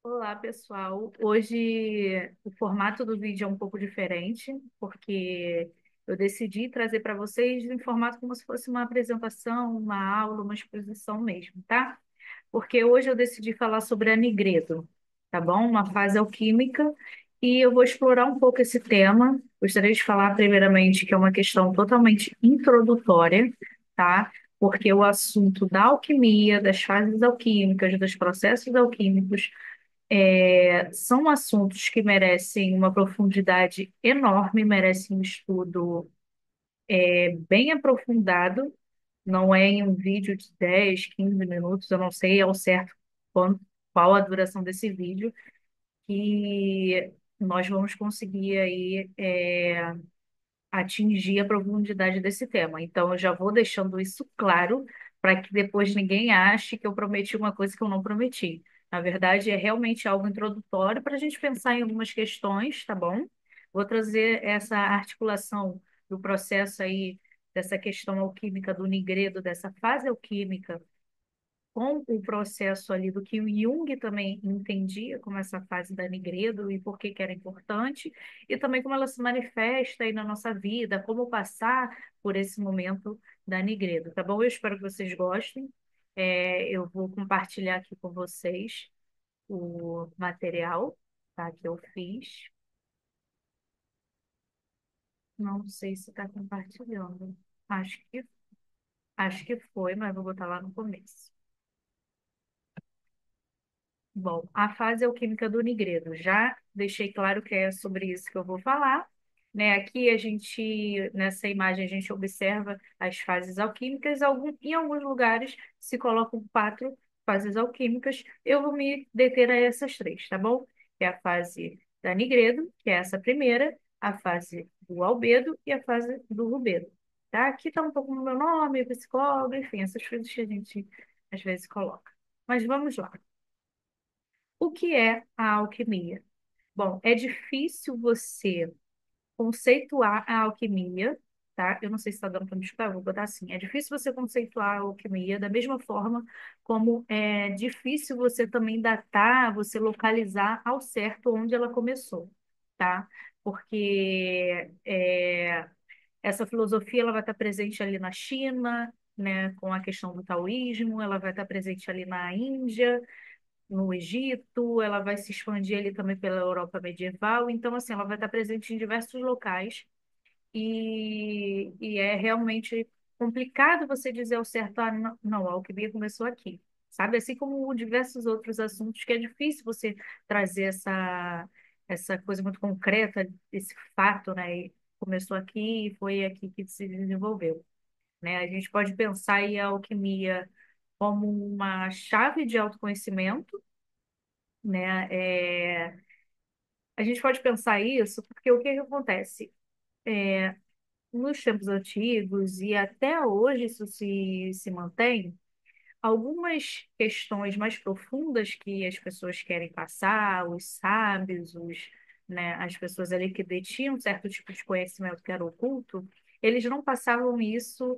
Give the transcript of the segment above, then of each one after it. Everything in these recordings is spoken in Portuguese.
Olá, pessoal. Hoje o formato do vídeo é um pouco diferente, porque eu decidi trazer para vocês em formato como se fosse uma apresentação, uma aula, uma exposição mesmo, tá? Porque hoje eu decidi falar sobre a Nigredo, tá bom? Uma fase alquímica, e eu vou explorar um pouco esse tema. Gostaria de falar primeiramente que é uma questão totalmente introdutória, tá? Porque o assunto da alquimia, das fases alquímicas, dos processos alquímicos são assuntos que merecem uma profundidade enorme, merecem um estudo bem aprofundado, não é em um vídeo de 10, 15 minutos, eu não sei ao certo qual a duração desse vídeo, que nós vamos conseguir aí atingir a profundidade desse tema. Então, eu já vou deixando isso claro para que depois ninguém ache que eu prometi uma coisa que eu não prometi. Na verdade, é realmente algo introdutório para a gente pensar em algumas questões, tá bom? Vou trazer essa articulação do processo aí, dessa questão alquímica do nigredo, dessa fase alquímica com o processo ali do que o Jung também entendia como essa fase da Nigredo e por que que era importante, e também como ela se manifesta aí na nossa vida, como passar por esse momento da Nigredo, tá bom? Eu espero que vocês gostem. Eu vou compartilhar aqui com vocês o material, tá, que eu fiz. Não sei se está compartilhando. Acho que, acho que foi, mas vou botar lá no começo. Bom, a fase alquímica do nigredo. Já deixei claro que é sobre isso que eu vou falar, né? Aqui nessa imagem, a gente observa as fases alquímicas. Em alguns lugares se colocam quatro fases alquímicas. Eu vou me deter a essas três, tá bom? Que é a fase da nigredo, que é essa primeira, a fase do albedo e a fase do rubedo, tá? Aqui está um pouco no meu nome, psicólogo, enfim, essas coisas que a gente às vezes coloca. Mas vamos lá. O que é a alquimia? Bom, é difícil você conceituar a alquimia, tá? Eu não sei se está dando para me escutar, eu vou botar assim. É difícil você conceituar a alquimia da mesma forma como é difícil você também datar, você localizar ao certo onde ela começou, tá? Porque essa filosofia ela vai estar presente ali na China, né, com a questão do taoísmo, ela vai estar presente ali na Índia, no Egito, ela vai se expandir ali também pela Europa medieval, então assim, ela vai estar presente em diversos locais e é realmente complicado você dizer ao certo, ah, não, não, a alquimia começou aqui, sabe? Assim como diversos outros assuntos que é difícil você trazer essa coisa muito concreta, esse fato, né? E começou aqui e foi aqui que se desenvolveu, né? A gente pode pensar aí a alquimia como uma chave de autoconhecimento, né? A gente pode pensar isso porque o que que acontece? Nos tempos antigos e até hoje isso se mantém, algumas questões mais profundas que as pessoas querem passar, os sábios, né, as pessoas ali que detinham certo tipo de conhecimento que era oculto, eles não passavam isso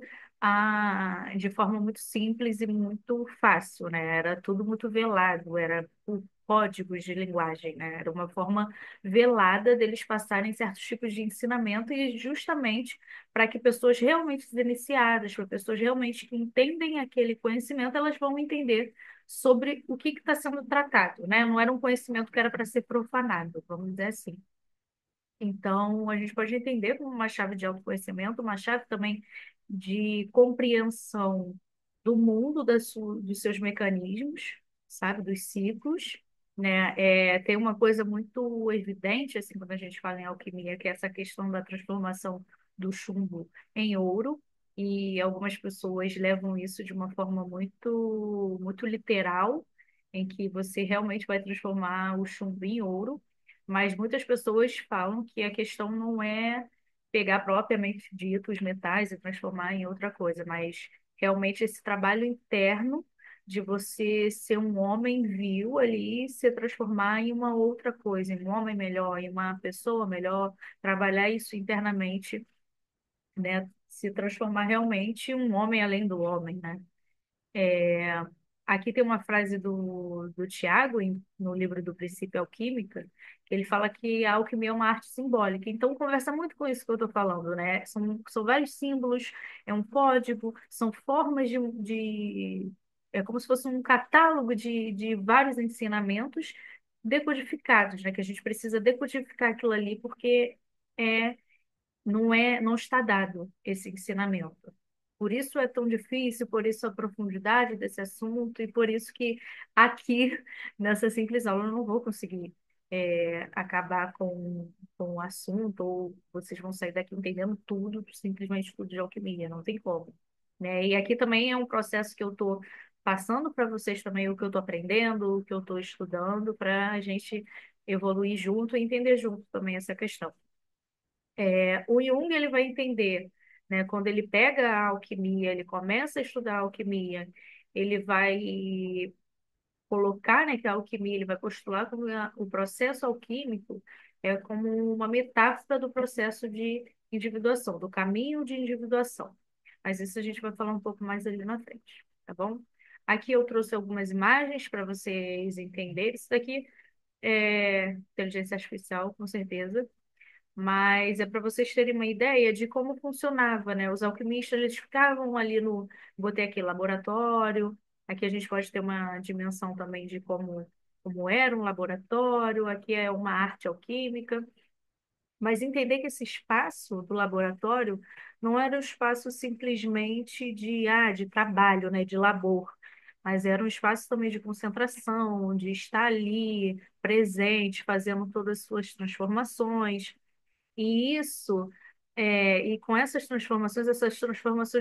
de forma muito simples e muito fácil, né? Era tudo muito velado, era por códigos de linguagem, né? Era uma forma velada deles passarem certos tipos de ensinamento e justamente para que pessoas realmente iniciadas, para pessoas realmente que entendem aquele conhecimento, elas vão entender sobre o que está sendo tratado, né? Não era um conhecimento que era para ser profanado, vamos dizer assim. Então, a gente pode entender como uma chave de autoconhecimento, uma chave também de compreensão do mundo, dos seus mecanismos, sabe, dos ciclos, né? Tem uma coisa muito evidente, assim, quando a gente fala em alquimia, que é essa questão da transformação do chumbo em ouro, e algumas pessoas levam isso de uma forma muito, muito literal, em que você realmente vai transformar o chumbo em ouro, mas muitas pessoas falam que a questão não é pegar propriamente dito os metais e transformar em outra coisa, mas realmente esse trabalho interno de você ser um homem vil ali, e se transformar em uma outra coisa, em um homem melhor, em uma pessoa melhor, trabalhar isso internamente, né? Se transformar realmente em um homem além do homem, né? aqui tem uma frase do Tiago, no livro do Princípio Alquímica, que ele fala que a alquimia é uma arte simbólica. Então, conversa muito com isso que eu estou falando, né? São vários símbolos, é um código, são formas é como se fosse um catálogo de vários ensinamentos decodificados, né? Que a gente precisa decodificar aquilo ali, porque é não está dado esse ensinamento. Por isso é tão difícil, por isso a profundidade desse assunto e por isso que aqui nessa simples aula eu não vou conseguir acabar com o assunto ou vocês vão sair daqui entendendo tudo, simplesmente tudo de alquimia, não tem como, né? E aqui também é um processo que eu estou passando para vocês também o que eu estou aprendendo, o que eu estou estudando, para a gente evoluir junto e entender junto também essa questão. O Jung ele vai entender, né, quando ele pega a alquimia, ele começa a estudar a alquimia, ele vai colocar, né, que a alquimia, ele vai postular como o processo alquímico é como uma metáfora do processo de individuação, do caminho de individuação. Mas isso a gente vai falar um pouco mais ali na frente, tá bom? Aqui eu trouxe algumas imagens para vocês entenderem. Isso daqui é inteligência artificial, com certeza, mas é para vocês terem uma ideia de como funcionava, né? Os alquimistas, eles ficavam ali no, botei aqui laboratório, aqui a gente pode ter uma dimensão também de como era um laboratório, aqui é uma arte alquímica, mas entender que esse espaço do laboratório não era um espaço simplesmente de trabalho, né? De labor, mas era um espaço também de concentração, de estar ali presente, fazendo todas as suas transformações. E isso, e com essas transformações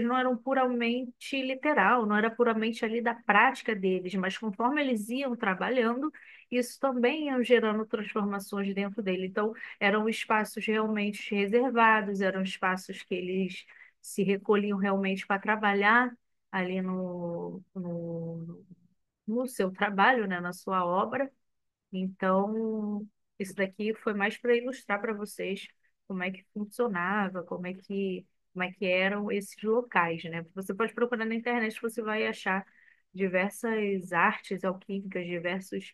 não eram puramente literal, não era puramente ali da prática deles, mas conforme eles iam trabalhando, isso também ia gerando transformações dentro dele. Então, eram espaços realmente reservados, eram espaços que eles se recolhiam realmente para trabalhar ali no seu trabalho, né, na sua obra. Então, isso daqui foi mais para ilustrar para vocês como é que funcionava, como é que eram esses locais, né? Você pode procurar na internet, você vai achar diversas artes alquímicas, diversos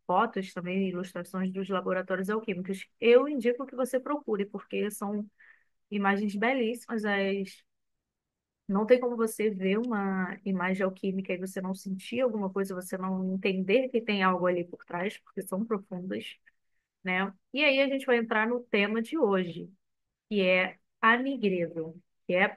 fotos também, ilustrações dos laboratórios alquímicos. Eu indico que você procure, porque são imagens belíssimas, não tem como você ver uma imagem alquímica e você não sentir alguma coisa, você não entender que tem algo ali por trás, porque são profundas, né? E aí a gente vai entrar no tema de hoje, que é a nigredo, que é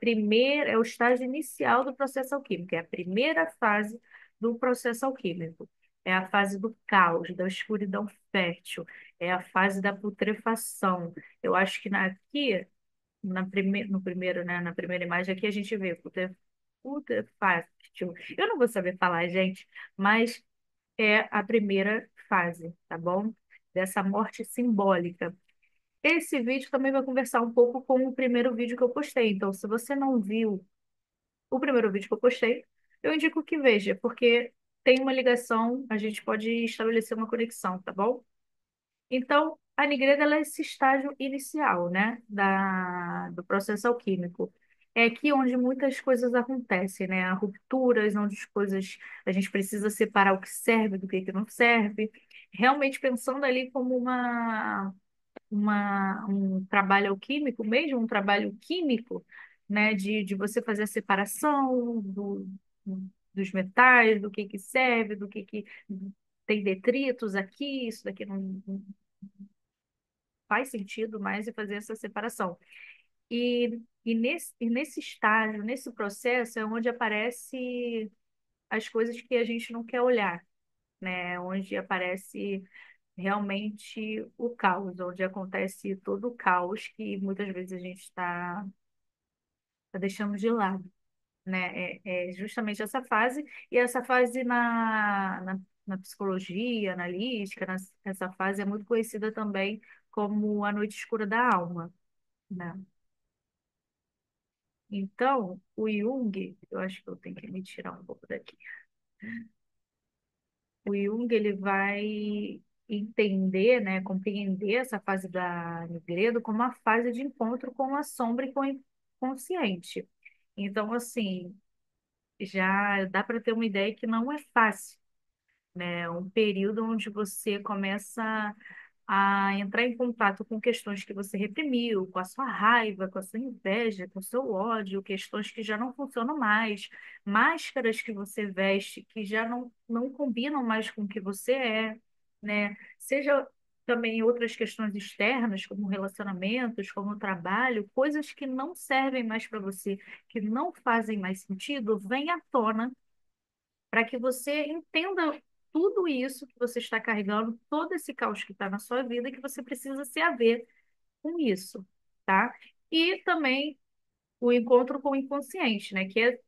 é o estágio inicial do processo alquímico, é a primeira fase do processo alquímico. É a fase do caos, da escuridão fértil, é a fase da putrefação. Eu acho que aqui no primeiro, né, na primeira imagem aqui a gente vê putrefáctil. Eu não vou saber falar, gente, mas é a primeira fase, tá bom? Dessa morte simbólica. Esse vídeo também vai conversar um pouco com o primeiro vídeo que eu postei. Então, se você não viu o primeiro vídeo que eu postei, eu indico que veja, porque tem uma ligação, a gente pode estabelecer uma conexão, tá bom? Então, a nigrega ela é esse estágio inicial, né, do processo alquímico. É aqui onde muitas coisas acontecem, né? Há rupturas, onde as coisas a gente precisa separar o que serve do que não serve. Realmente pensando ali como um trabalho alquímico, mesmo um trabalho químico, né? De você fazer a separação dos metais, do que serve, do que tem detritos aqui, isso daqui não faz sentido mais e fazer essa separação. E nesse estágio, nesse processo, é onde aparece as coisas que a gente não quer olhar, né? Onde aparece realmente o caos, onde acontece todo o caos que muitas vezes a gente tá deixando de lado, né? É justamente essa fase, e essa fase na psicologia analítica, essa fase é muito conhecida também como a noite escura da alma, né? Então, o Jung, eu acho que eu tenho que me tirar um pouco daqui. O Jung, ele vai entender, né, compreender essa fase da Nigredo como uma fase de encontro com a sombra e com o inconsciente. Então, assim, já dá para ter uma ideia que não é fácil, né? É um período onde você começa a entrar em contato com questões que você reprimiu, com a sua raiva, com a sua inveja, com o seu ódio, questões que já não funcionam mais, máscaras que você veste que já não combinam mais com o que você é, né? Seja também outras questões externas, como relacionamentos, como trabalho, coisas que não servem mais para você, que não fazem mais sentido, vem à tona para que você entenda tudo isso que você está carregando, todo esse caos que está na sua vida, que você precisa se haver com isso, tá? E também o encontro com o inconsciente, né? Que é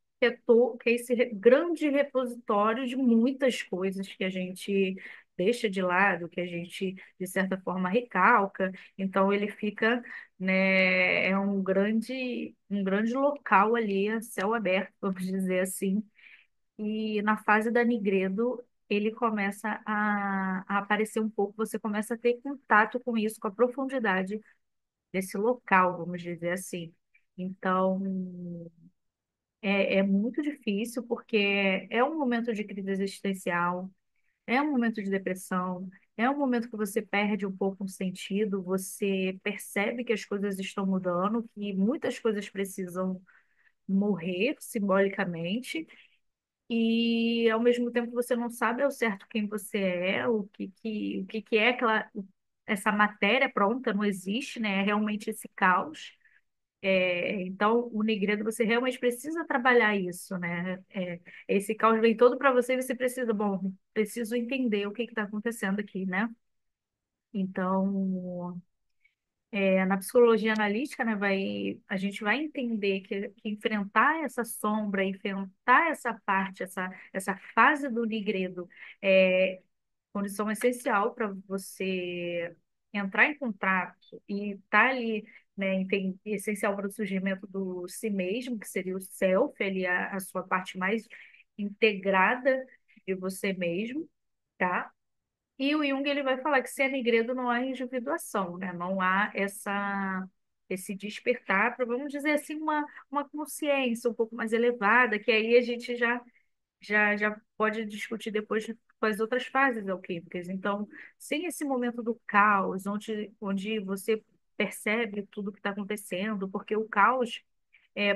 esse grande repositório de muitas coisas que a gente deixa de lado, que a gente, de certa forma, recalca. Então, ele fica, né? É um grande local ali, a céu aberto, vamos dizer assim, e na fase da Nigredo, ele começa a aparecer um pouco, você começa a ter contato com isso, com a profundidade desse local, vamos dizer assim. Então, é muito difícil, porque é um momento de crise existencial, é um momento de depressão, é um momento que você perde um pouco o sentido, você percebe que as coisas estão mudando, que muitas coisas precisam morrer simbolicamente, e ao mesmo tempo você não sabe ao certo quem você é, o que é essa matéria pronta, não existe, né? É realmente esse caos. Então, o Negredo, você realmente precisa trabalhar isso, né? Esse caos vem todo para você e você precisa, bom, preciso entender o que está acontecendo aqui, né? Então, na psicologia analítica, né, a gente vai entender que enfrentar essa sombra, enfrentar essa parte, essa fase do nigredo é condição essencial para você entrar em contato e estar ali, né, essencial para o surgimento do si mesmo, que seria o self, ali a sua parte mais integrada de você mesmo, tá? E o Jung ele vai falar que sem a Negredo não há individuação, né? Não há esse despertar para, vamos dizer assim, uma consciência um pouco mais elevada, que aí a gente já pode discutir depois com as outras fases alquímicas. Então, sem esse momento do caos, onde você percebe tudo que está acontecendo, porque o caos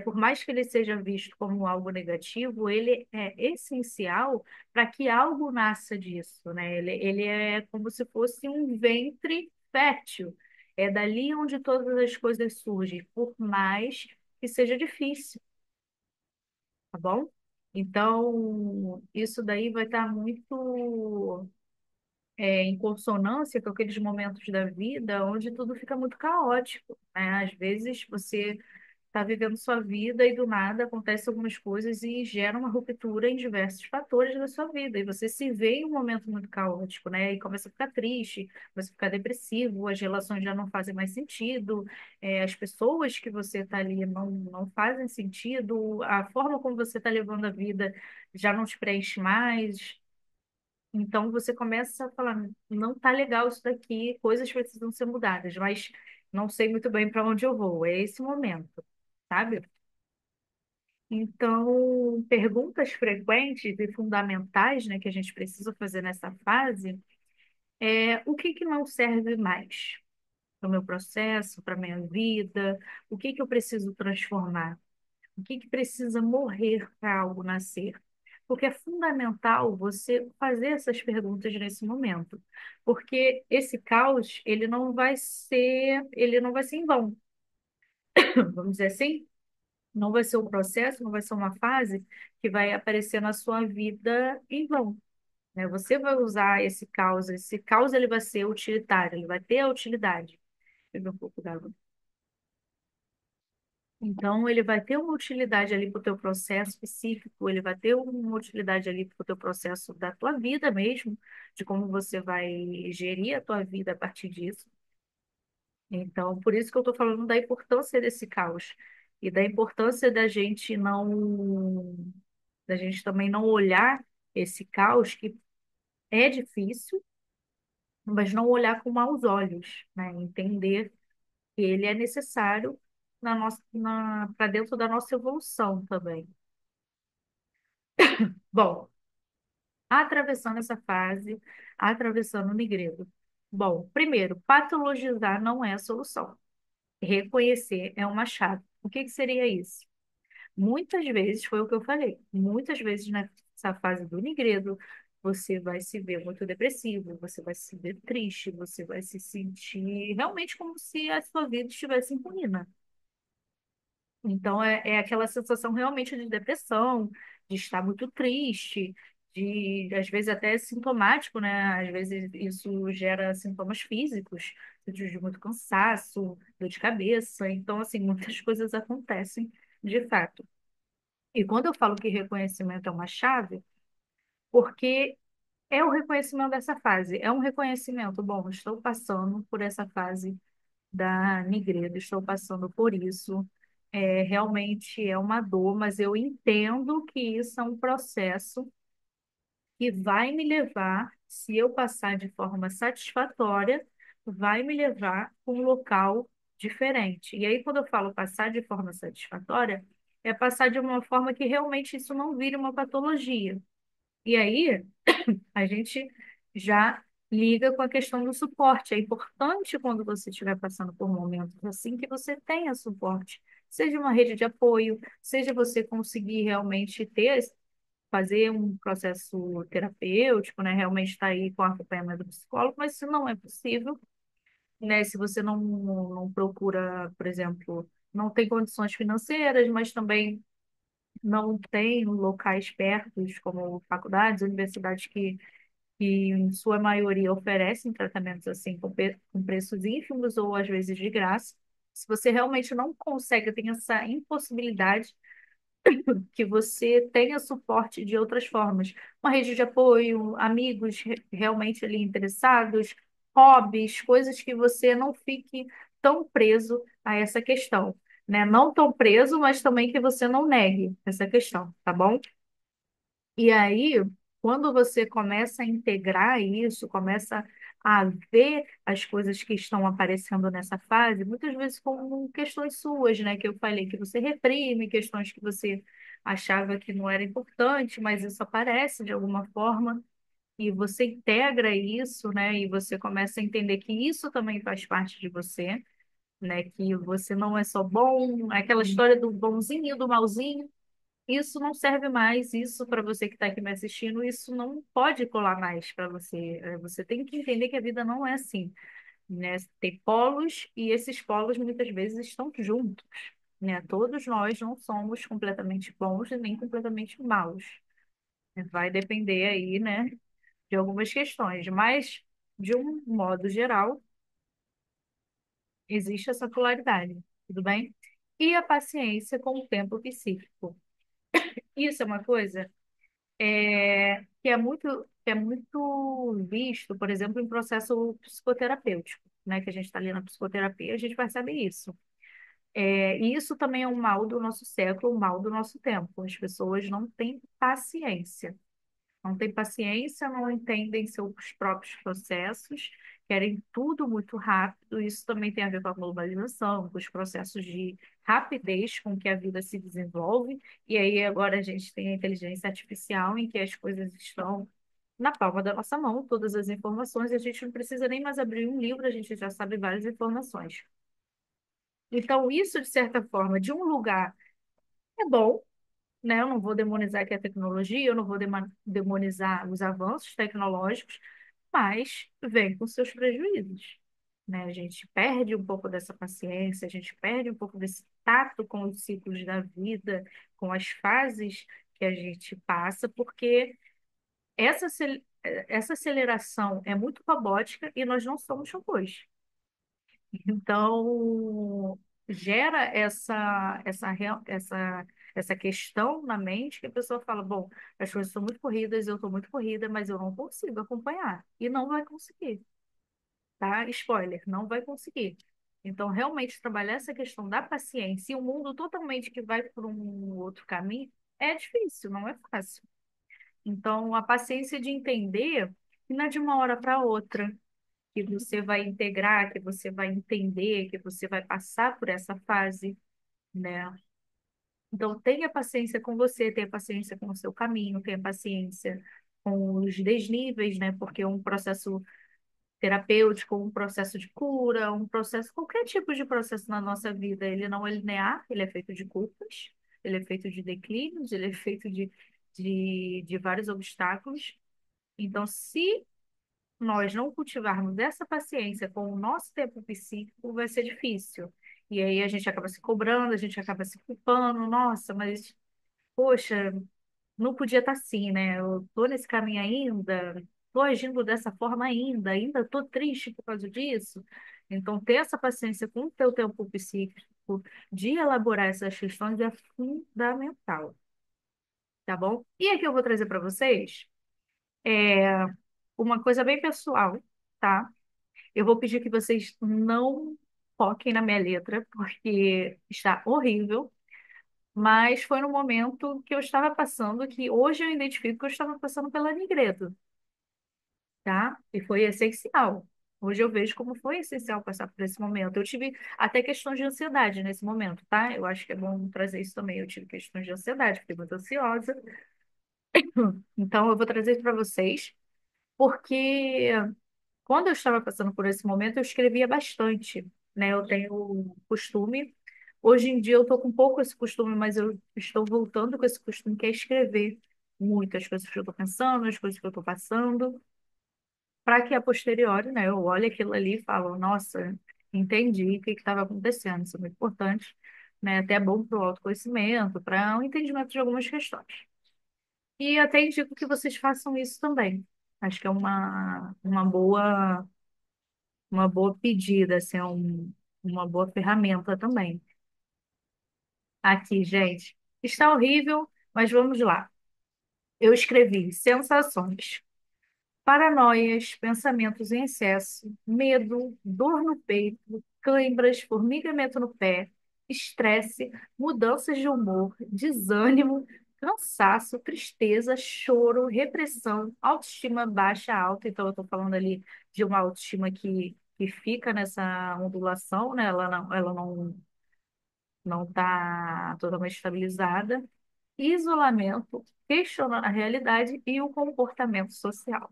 por mais que ele seja visto como algo negativo, ele é essencial para que algo nasça disso, né? Ele é como se fosse um ventre fértil. É dali onde todas as coisas surgem, por mais que seja difícil, tá bom? Então, isso daí vai estar muito em consonância com aqueles momentos da vida onde tudo fica muito caótico, né? Às vezes você está vivendo sua vida e do nada acontecem algumas coisas e gera uma ruptura em diversos fatores da sua vida. E você se vê em um momento muito caótico, né? E começa a ficar triste, começa a ficar depressivo, as relações já não fazem mais sentido, as pessoas que você está ali não fazem sentido, a forma como você está levando a vida já não te preenche mais. Então você começa a falar, não tá legal isso daqui, coisas precisam ser mudadas, mas não sei muito bem para onde eu vou. É esse momento, sabe? Então, perguntas frequentes e fundamentais, né, que a gente precisa fazer nessa fase o que que não serve mais para o meu processo, para a minha vida, o que que eu preciso transformar? O que que precisa morrer para algo nascer? Porque é fundamental você fazer essas perguntas nesse momento, porque esse caos, ele não vai ser em vão, vamos dizer assim, não vai ser um processo, não vai ser uma fase que vai aparecer na sua vida em vão, né? Você vai usar esse caos ele vai ser utilitário, ele vai ter a utilidade. Beber um pouco d'água. Então, ele vai ter uma utilidade ali para o teu processo específico, ele vai ter uma utilidade ali para o teu processo da tua vida mesmo, de como você vai gerir a tua vida a partir disso. Então, por isso que eu estou falando da importância desse caos e da importância da gente também não olhar esse caos, que é difícil, mas não olhar com maus olhos, né? Entender que ele é necessário para dentro da nossa evolução também. Bom, atravessando essa fase, atravessando o Nigredo. Bom, primeiro, patologizar não é a solução. Reconhecer é uma chave. O que que seria isso? Muitas vezes, foi o que eu falei, muitas vezes nessa fase do Nigredo, você vai se ver muito depressivo, você vai se ver triste, você vai se sentir realmente como se a sua vida estivesse em ruína. Então, é aquela sensação realmente de depressão, de estar muito triste, às vezes até sintomático, né? Às vezes isso gera sintomas físicos, de muito cansaço, dor de cabeça. Então, assim, muitas coisas acontecem de fato. E quando eu falo que reconhecimento é uma chave, porque é o reconhecimento dessa fase, é um reconhecimento, bom, estou passando por essa fase da Nigredo, estou passando por isso. Realmente é uma dor, mas eu entendo que isso é um processo que vai me levar, se eu passar de forma satisfatória, vai me levar para um local diferente. E aí, quando eu falo passar de forma satisfatória, é passar de uma forma que realmente isso não vire uma patologia. E aí, a gente já liga com a questão do suporte. É importante quando você estiver passando por momentos assim que você tenha suporte, seja uma rede de apoio, seja você conseguir realmente fazer um processo terapêutico, né? Realmente estar aí com acompanhamento do psicólogo, mas isso não é possível, né? Se você não procura, por exemplo, não tem condições financeiras, mas também não tem locais perto, como faculdades, universidades que em sua maioria oferecem tratamentos assim com preços ínfimos ou às vezes de graça. Se você realmente não consegue, tem essa impossibilidade, que você tenha suporte de outras formas, uma rede de apoio, amigos realmente ali interessados, hobbies, coisas que você não fique tão preso a essa questão, né? Não tão preso, mas também que você não negue essa questão, tá bom? E aí, quando você começa a integrar isso, começa a ver as coisas que estão aparecendo nessa fase, muitas vezes como questões suas, né? Que eu falei que você reprime, questões que você achava que não era importante, mas isso aparece de alguma forma, e você integra isso, né? E você começa a entender que isso também faz parte de você, né? Que você não é só bom, aquela história do bonzinho e do malzinho. Isso não serve mais, isso para você que está aqui me assistindo, isso não pode colar mais para você. Você tem que entender que a vida não é assim, né? Tem polos e esses polos muitas vezes estão juntos, né? Todos nós não somos completamente bons e nem completamente maus. Vai depender aí, né, de algumas questões, mas de um modo geral, existe essa polaridade, tudo bem? E a paciência com o tempo psíquico. Isso é uma coisa que é muito visto, por exemplo, em processo psicoterapêutico, né? Que a gente está ali na psicoterapia, a gente percebe isso. E isso também é um mal do nosso século, um mal do nosso tempo. As pessoas não têm paciência. Não têm paciência, não entendem seus próprios processos, querem tudo muito rápido. Isso também tem a ver com a globalização, com os processos de rapidez com que a vida se desenvolve. E aí agora a gente tem a inteligência artificial, em que as coisas estão na palma da nossa mão, todas as informações, e a gente não precisa nem mais abrir um livro, a gente já sabe várias informações. Então, isso, de certa forma, de um lugar é bom, né? Eu não vou demonizar aqui a tecnologia, eu não vou demonizar os avanços tecnológicos, mas vem com seus prejuízos, né? A gente perde um pouco dessa paciência, a gente perde um pouco desse tato com os ciclos da vida, com as fases que a gente passa, porque essa aceleração é muito robótica e nós não somos robôs. Então, gera essa questão na mente que a pessoa fala, bom, as coisas são muito corridas, eu estou muito corrida, mas eu não consigo acompanhar. E não vai conseguir, tá? Spoiler, não vai conseguir. Então, realmente, trabalhar essa questão da paciência e um mundo totalmente que vai por um outro caminho é difícil, não é fácil. Então, a paciência de entender que não é de uma hora para outra que você vai integrar, que você vai entender, que você vai passar por essa fase, né? Então, tenha paciência com você, tenha paciência com o seu caminho, tenha paciência com os desníveis, né? Porque um processo terapêutico, um processo de cura, um processo, qualquer tipo de processo na nossa vida, ele não é linear, ele é feito de culpas, ele é feito de declínios, ele é feito de vários obstáculos. Então, se nós não cultivarmos essa paciência com o nosso tempo psíquico, vai ser difícil. E aí a gente acaba se cobrando, a gente acaba se culpando, nossa, mas, poxa, não podia estar assim, né? Eu tô nesse caminho ainda, tô agindo dessa forma ainda tô triste por causa disso. Então, ter essa paciência com o teu tempo psíquico de elaborar essas questões é fundamental, tá bom? E aqui eu vou trazer para vocês uma coisa bem pessoal, tá? Eu vou pedir que vocês não foquem na minha letra, porque está horrível. Mas foi no momento que eu estava passando, que hoje eu identifico que eu estava passando pela Nigredo, tá? E foi essencial. Hoje eu vejo como foi essencial passar por esse momento. Eu tive até questões de ansiedade nesse momento, tá? Eu acho que é bom trazer isso também. Eu tive questões de ansiedade, fiquei muito ansiosa. Então eu vou trazer isso para vocês, porque quando eu estava passando por esse momento, eu escrevia bastante, né? Eu tenho o costume. Hoje em dia eu estou com pouco esse costume, mas eu estou voltando com esse costume, que é escrever muito as coisas que eu estou pensando, as coisas que eu estou passando, para que a posteriori, né, eu olhe aquilo ali e falo, nossa, entendi o que estava acontecendo. Isso é muito importante, né? Até é bom para o autoconhecimento, para o entendimento de algumas questões. E até indico que vocês façam isso também. Acho que é uma boa pedida, assim, uma boa ferramenta também. Aqui, gente, está horrível, mas vamos lá. Eu escrevi sensações, paranoias, pensamentos em excesso, medo, dor no peito, câimbras, formigamento no pé, estresse, mudanças de humor, desânimo, cansaço, tristeza, choro, repressão, autoestima baixa, alta. Então, eu estou falando ali de uma autoestima que fica nessa ondulação, né? Ela não está totalmente estabilizada. Isolamento, questionando a realidade e o comportamento social.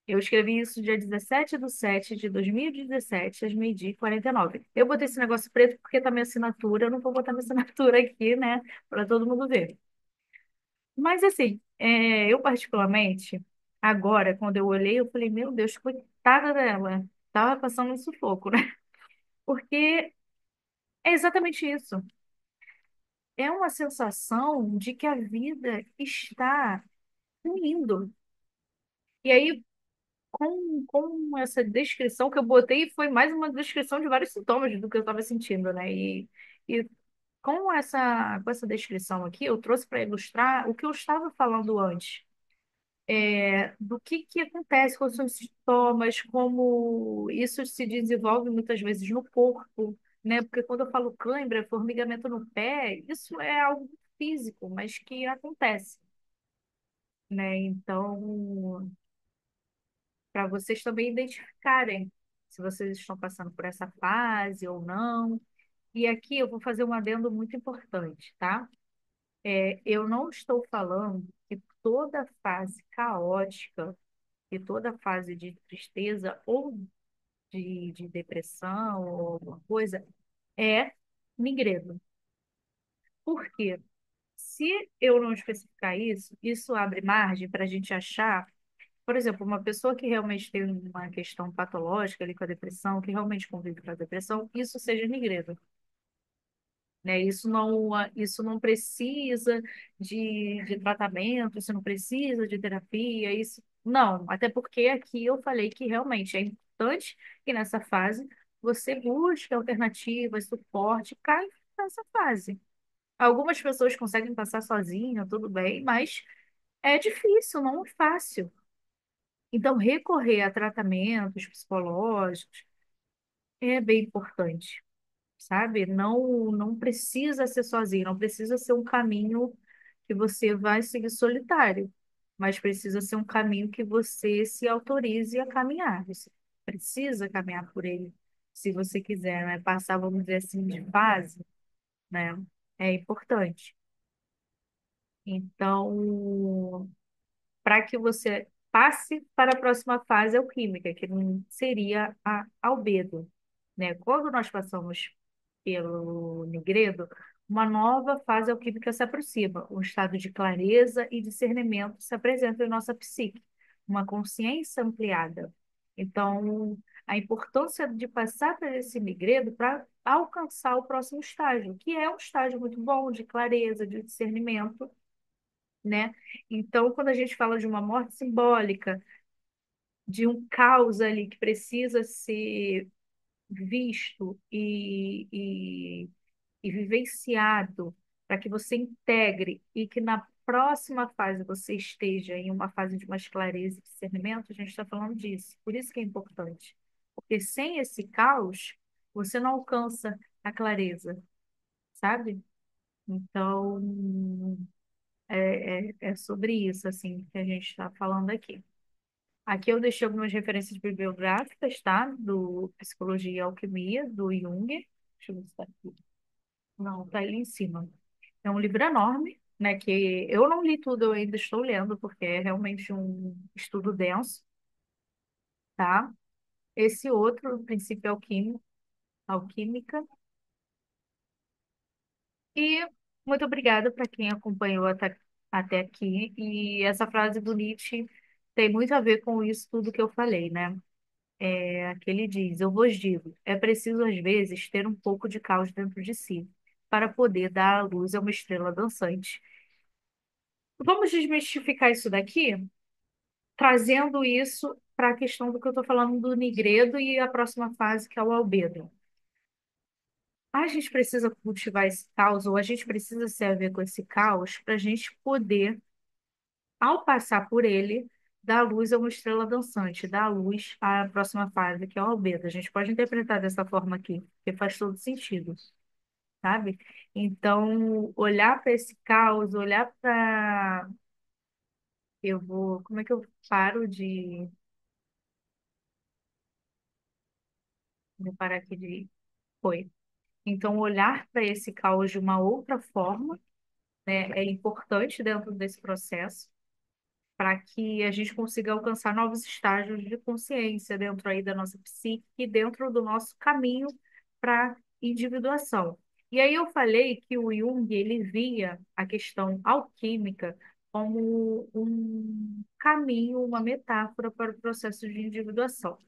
Eu escrevi isso dia 17/7/2017, às 12h49. Eu botei esse negócio preto porque tá minha assinatura, eu não vou botar minha assinatura aqui, né, para todo mundo ver. Mas, assim, eu particularmente, agora, quando eu olhei, eu falei, meu Deus, coitada dela, tava passando um sufoco, né? Porque é exatamente isso. É uma sensação de que a vida está ruindo. E aí, com essa descrição que eu botei, foi mais uma descrição de vários sintomas do que eu estava sentindo, né? E com essa descrição aqui, eu trouxe para ilustrar o que eu estava falando antes, do que acontece com os sintomas, como isso se desenvolve muitas vezes no corpo, né? Porque quando eu falo cãibra, formigamento no pé, isso é algo físico, mas que acontece, né? Então, para vocês também identificarem se vocês estão passando por essa fase ou não. E aqui eu vou fazer um adendo muito importante, tá? Eu não estou falando que toda fase caótica e toda fase de tristeza ou de depressão ou alguma coisa é migredo. Por quê? Se eu não especificar isso, isso abre margem para a gente achar. Por exemplo, uma pessoa que realmente tem uma questão patológica ali com a depressão, que realmente convive com a depressão, isso seja migreno, né? Isso não precisa de tratamento, isso não precisa de terapia, isso não, até porque aqui eu falei que realmente é importante que nessa fase você busque alternativas, suporte para essa fase. Algumas pessoas conseguem passar sozinha, tudo bem, mas é difícil, não é fácil. Então, recorrer a tratamentos psicológicos é bem importante, sabe? Não precisa ser sozinho, não precisa ser um caminho que você vai seguir solitário, mas precisa ser um caminho que você se autorize a caminhar. Você precisa caminhar por ele, se você quiser, né? Passar, vamos dizer assim, de fase, né? é importante. Então, para que você passe para a próxima fase alquímica, que não seria a albedo, né? Quando nós passamos pelo Nigredo, uma nova fase alquímica se aproxima, um estado de clareza e discernimento se apresenta em nossa psique, uma consciência ampliada. Então, a importância de passar por esse Nigredo para alcançar o próximo estágio, que é um estágio muito bom de clareza, de discernimento, né? Então, quando a gente fala de uma morte simbólica, de um caos ali que precisa ser visto e vivenciado para que você integre e que na próxima fase você esteja em uma fase de mais clareza e discernimento, a gente está falando disso. Por isso que é importante. Porque sem esse caos, você não alcança a clareza, sabe? Então, é sobre isso, assim, que a gente está falando aqui. Aqui eu deixei algumas referências bibliográficas, tá? Do Psicologia e Alquimia, do Jung. Deixa eu ver se está aqui. Não, tá ali em cima. É um livro enorme, né? Que eu não li tudo, eu ainda estou lendo, porque é realmente um estudo denso, tá? Esse outro, o Princípio Alquímico, Alquímica. E muito obrigada para quem acompanhou até aqui. E essa frase do Nietzsche tem muito a ver com isso tudo que eu falei, né? Que ele diz: Eu vos digo, é preciso às vezes ter um pouco de caos dentro de si, para poder dar à luz a uma estrela dançante. Vamos desmistificar isso daqui, trazendo isso para a questão do que eu estou falando do nigredo e a próxima fase, que é o albedo. A gente precisa cultivar esse caos, ou a gente precisa se haver com esse caos, para a gente poder, ao passar por ele, dar luz a uma estrela dançante, dar luz à próxima fase, que é o albedo. A gente pode interpretar dessa forma aqui, porque faz todo sentido, sabe? Então, olhar para esse caos, olhar para. Eu vou. Como é que eu paro de. Vou parar aqui de. Foi. Então, olhar para esse caos de uma outra forma, né, é importante dentro desse processo, para que a gente consiga alcançar novos estágios de consciência dentro aí da nossa psique e dentro do nosso caminho para individuação. E aí eu falei que o Jung, ele via a questão alquímica como um caminho, uma metáfora para o processo de individuação.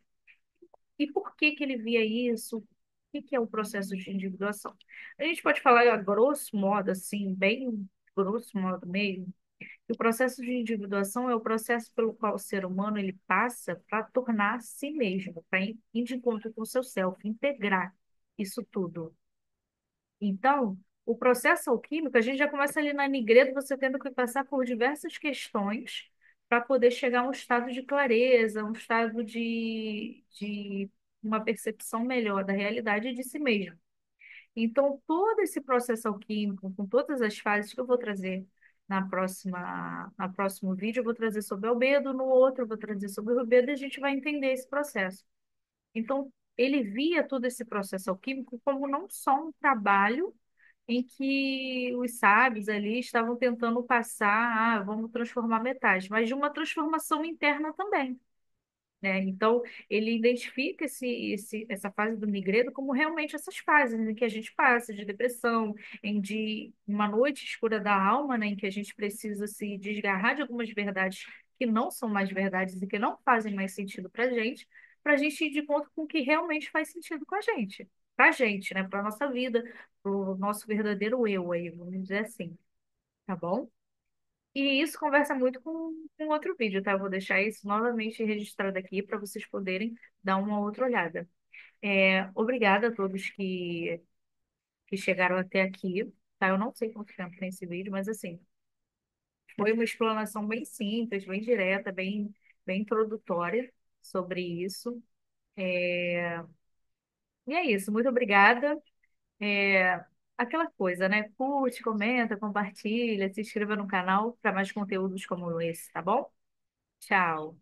E por que que ele via isso? O que que é o processo de individuação? A gente pode falar a grosso modo, assim, bem grosso modo mesmo, que o processo de individuação é o processo pelo qual o ser humano ele passa para tornar a si mesmo, para ir de encontro com o seu self, integrar isso tudo. Então, o processo alquímico, a gente já começa ali na Nigredo, você tendo que passar por diversas questões para poder chegar a um estado de clareza, um estado de uma percepção melhor da realidade e de si mesmo. Então, todo esse processo alquímico, com todas as fases que eu vou trazer na próximo vídeo, eu vou trazer sobre o albedo, no outro eu vou trazer sobre o rubedo, e a gente vai entender esse processo. Então, ele via todo esse processo alquímico como não só um trabalho em que os sábios ali estavam tentando passar, vamos transformar metais, mas de uma transformação interna também, né? Então, ele identifica essa fase do migredo como realmente essas fases em que a gente passa de depressão, em de uma noite escura da alma, né? Em que a gente precisa se desgarrar de algumas verdades que não são mais verdades e que não fazem mais sentido para a gente ir de conta com o que realmente faz sentido com a gente, né? Para a nossa vida, para o nosso verdadeiro eu aí, vamos dizer assim, tá bom? E isso conversa muito com outro vídeo, tá? Eu vou deixar isso novamente registrado aqui para vocês poderem dar uma outra olhada. Obrigada a todos que chegaram até aqui, tá? Eu não sei quanto tempo tem esse vídeo, mas assim, foi uma explanação bem simples, bem direta, bem introdutória sobre isso. É, E é isso, muito obrigada. É, Aquela coisa, né? Curte, comenta, compartilha, se inscreva no canal para mais conteúdos como esse, tá bom? Tchau.